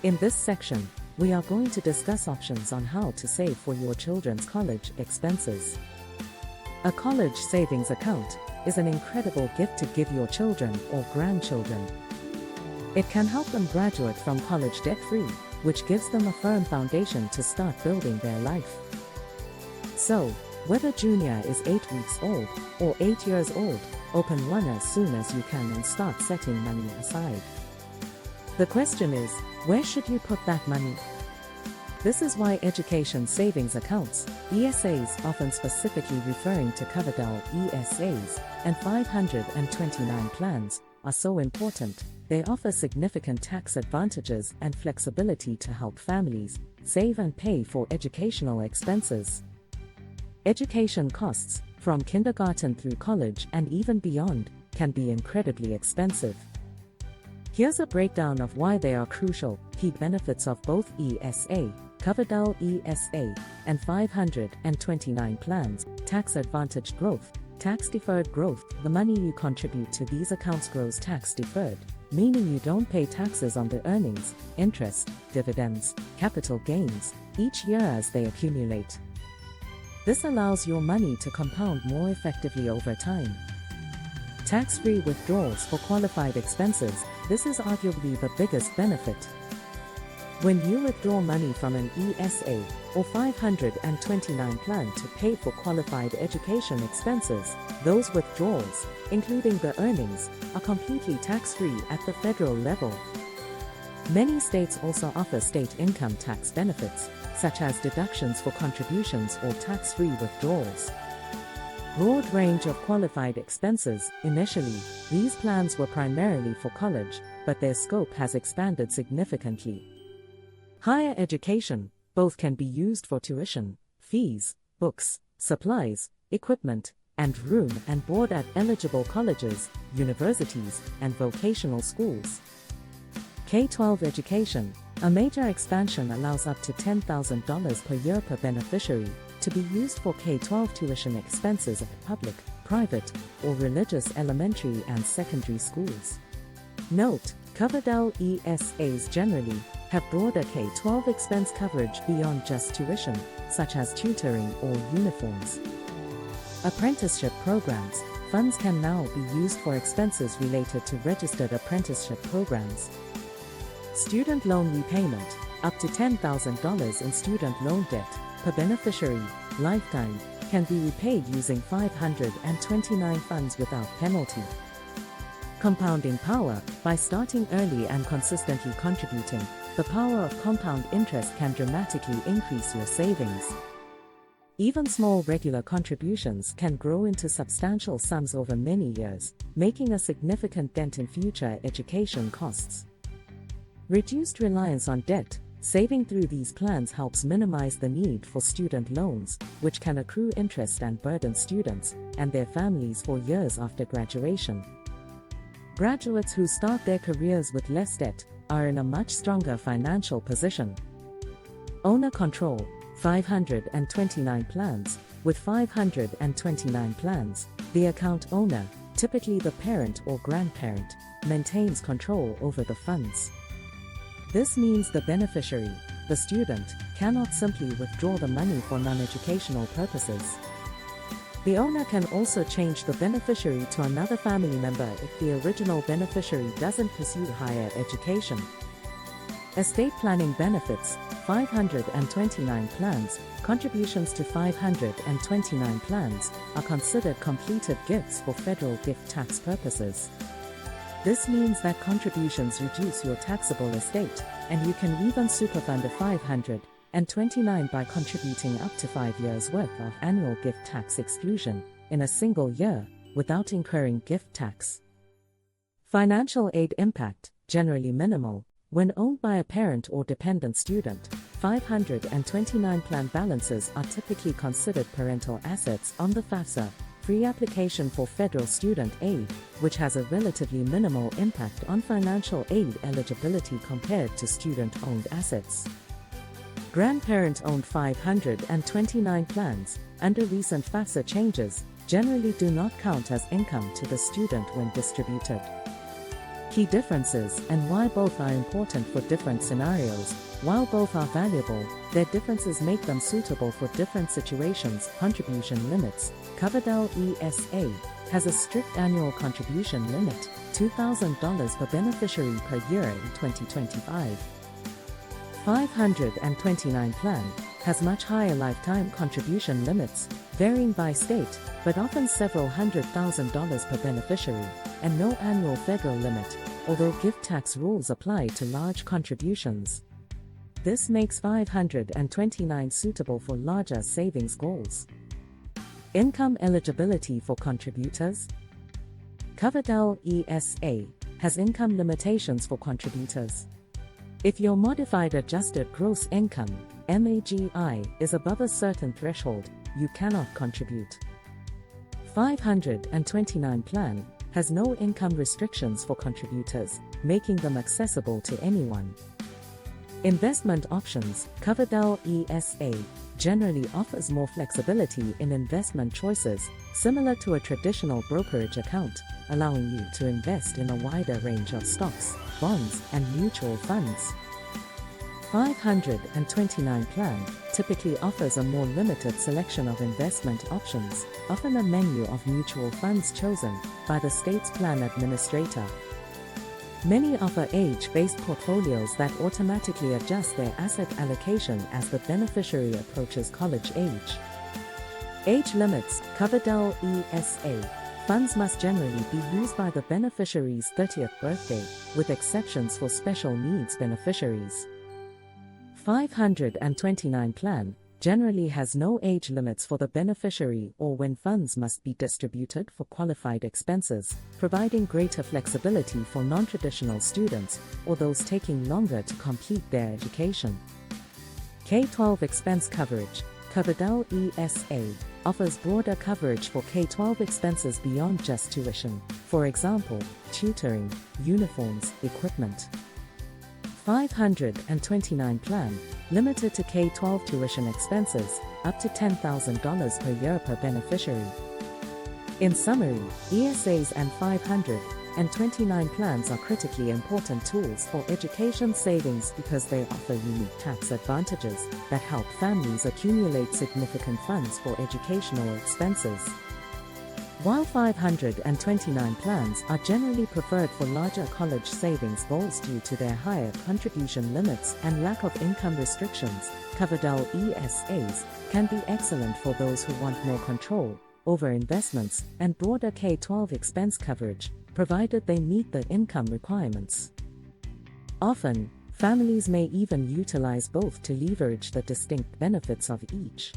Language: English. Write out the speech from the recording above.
In this section, we are going to discuss options on how to save for your children's college expenses. A college savings account is an incredible gift to give your children or grandchildren. It can help them graduate from college debt-free, which gives them a firm foundation to start building their life. So, whether junior is 8 weeks old or 8 years old, open one as soon as you can and start setting money aside. The question is, where should you put that money? This is why education savings accounts, ESAs, often specifically referring to Coverdell ESAs, and 529 plans, are so important. They offer significant tax advantages and flexibility to help families save and pay for educational expenses. Education costs, from kindergarten through college and even beyond, can be incredibly expensive. Here's a breakdown of why they are crucial. Key benefits of both ESA, Coverdell ESA, and 529 plans. Tax advantaged growth, tax deferred growth. The money you contribute to these accounts grows tax deferred, meaning you don't pay taxes on the earnings, interest, dividends, capital gains, each year as they accumulate. This allows your money to compound more effectively over time. Tax-free withdrawals for qualified expenses. This is arguably the biggest benefit. When you withdraw money from an ESA or 529 plan to pay for qualified education expenses, those withdrawals, including the earnings, are completely tax-free at the federal level. Many states also offer state income tax benefits, such as deductions for contributions or tax-free withdrawals. Broad range of qualified expenses. Initially, these plans were primarily for college, but their scope has expanded significantly. Higher education, both can be used for tuition, fees, books, supplies, equipment, and room and board at eligible colleges, universities, and vocational schools. K-12 education. A major expansion allows up to $10,000 per year per beneficiary to be used for K-12 tuition expenses at public, private, or religious elementary and secondary schools. Note, Coverdell ESAs generally have broader K-12 expense coverage beyond just tuition, such as tutoring or uniforms. Apprenticeship programs. Funds can now be used for expenses related to registered apprenticeship programs. Student loan repayment. Up to $10,000 in student loan debt per beneficiary, lifetime, can be repaid using 529 funds without penalty. Compounding power. By starting early and consistently contributing, the power of compound interest can dramatically increase your savings. Even small regular contributions can grow into substantial sums over many years, making a significant dent in future education costs. Reduced reliance on debt. Saving through these plans helps minimize the need for student loans, which can accrue interest and burden students and their families for years after graduation. Graduates who start their careers with less debt are in a much stronger financial position. Owner control. 529 plans. With 529 plans, the account owner, typically the parent or grandparent, maintains control over the funds. This means the beneficiary, the student, cannot simply withdraw the money for non-educational purposes. The owner can also change the beneficiary to another family member if the original beneficiary doesn't pursue higher education. Estate planning benefits. 529 plans. Contributions to 529 plans are considered completed gifts for federal gift tax purposes. This means that contributions reduce your taxable estate, and you can even superfund a 529 by contributing up to 5 years' worth of annual gift tax exclusion in a single year, without incurring gift tax. Financial aid impact, generally minimal. When owned by a parent or dependent student, 529 plan balances are typically considered parental assets on the FAFSA, free application for federal student aid, which has a relatively minimal impact on financial aid eligibility compared to student-owned assets. Grandparent-owned 529 plans, under recent FAFSA changes, generally do not count as income to the student when distributed. Key differences and why both are important for different scenarios. While both are valuable, their differences make them suitable for different situations. Contribution limits. Coverdell ESA has a strict annual contribution limit, $2,000 per beneficiary per year in 2025. 529 plan has much higher lifetime contribution limits, varying by state, but often several $100,000 per beneficiary, and no annual federal limit, although gift tax rules apply to large contributions. This makes 529 suitable for larger savings goals. Income eligibility for contributors. Coverdell ESA has income limitations for contributors. If your modified adjusted gross income (MAGI) is above a certain threshold, you cannot contribute. 529 plan has no income restrictions for contributors, making them accessible to anyone. Investment options. Coverdell ESA generally offers more flexibility in investment choices, similar to a traditional brokerage account, allowing you to invest in a wider range of stocks, bonds, and mutual funds. 529 plan typically offers a more limited selection of investment options, often a menu of mutual funds chosen by the state's plan administrator. Many offer age-based portfolios that automatically adjust their asset allocation as the beneficiary approaches college age. Age limits. Coverdell ESA funds must generally be used by the beneficiary's 30th birthday, with exceptions for special needs beneficiaries. 529 plan generally has no age limits for the beneficiary or when funds must be distributed for qualified expenses, providing greater flexibility for non-traditional students or those taking longer to complete their education. K-12 expense coverage. Coverdell ESA offers broader coverage for K-12 expenses beyond just tuition, for example, tutoring, uniforms, equipment. 529 plan limited to K-12 tuition expenses, up to $10,000 per year per beneficiary. In summary, ESAs and 529 plans are critically important tools for education savings because they offer unique tax advantages that help families accumulate significant funds for educational expenses. While 529 plans are generally preferred for larger college savings goals due to their higher contribution limits and lack of income restrictions, Coverdell ESAs can be excellent for those who want more control over investments and broader K-12 expense coverage, provided they meet the income requirements. Often, families may even utilize both to leverage the distinct benefits of each.